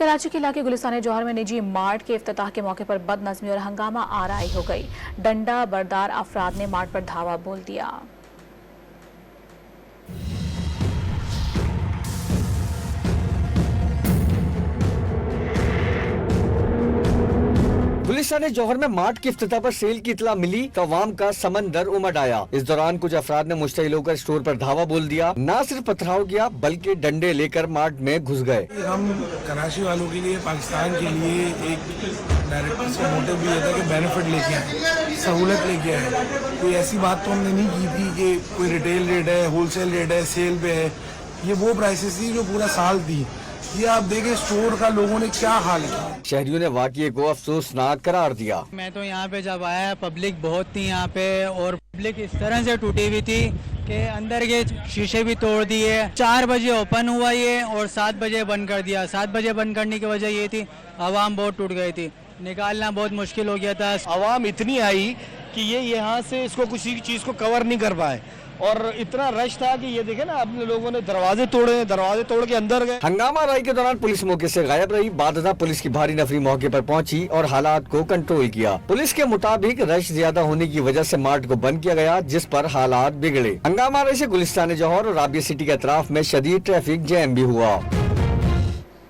कराची के इलाके गुलिस्तान जौहर में निजी मार्ट के इफ्तिताह के मौके पर बदनज़मी और हंगामा आराई हो गई। डंडा बरदार अफराद ने मार्ट पर धावा बोल दिया। गुलिस्तान जौहर में मार्ट की इफ्तिताह पर सेल की इतला मिली तो अवाम का समंदर उमड़ आया। इस दौरान कुछ अफराद ने मुश्तइल होकर स्टोर पर धावा बोल दिया। न सिर्फ पथराव किया बल्कि डंडे लेकर मार्ट में घुस गए। हम कराची वालों के लिए, पाकिस्तान के लिए एक डायरेक्टर से मोटिव भी था कि बेनिफिट लेके आए, सहूलत लेके आए। कोई ऐसी बात तो हमने नहीं की थी कि कोई रिटेल रेट है, होलसेल रेट है, सेल पे है। ये वो प्राइसेस थी जो पूरा साल थी। ये आप देखें स्टोर का लोगों ने क्या हाल किया। शहरियों ने वाक़ये को अफसोसनाक करार दिया। मैं तो यहाँ पे जब आया, पब्लिक बहुत थी यहाँ पे और पब्लिक इस तरह से टूटी हुई थी कि अंदर के शीशे भी तोड़ दिए। 4 बजे ओपन हुआ ये और 7 बजे बंद कर दिया। 7 बजे बंद करने की वजह ये थी आवाम बहुत टूट गई थी, निकालना बहुत मुश्किल हो गया था। आवाम इतनी आई कि ये यहाँ से इसको किसी चीज़ को कवर नहीं कर पाए और इतना रश था कि ये देखे ना, अपने लोगों ने दरवाजे तोड़ के अंदर गए। हंगामा राई के दौरान पुलिस मौके से गायब रही। बाद पुलिस की भारी नफरी मौके पर पहुंची और हालात को कंट्रोल किया। पुलिस के मुताबिक रश ज्यादा होने की वजह से मार्ट को बंद किया गया, जिस पर हालात बिगड़े। हंगामा राई से गुलिस्तान जौहर और राबिया सिटी के अतराफ में शदीद ट्रैफिक जैम भी हुआ।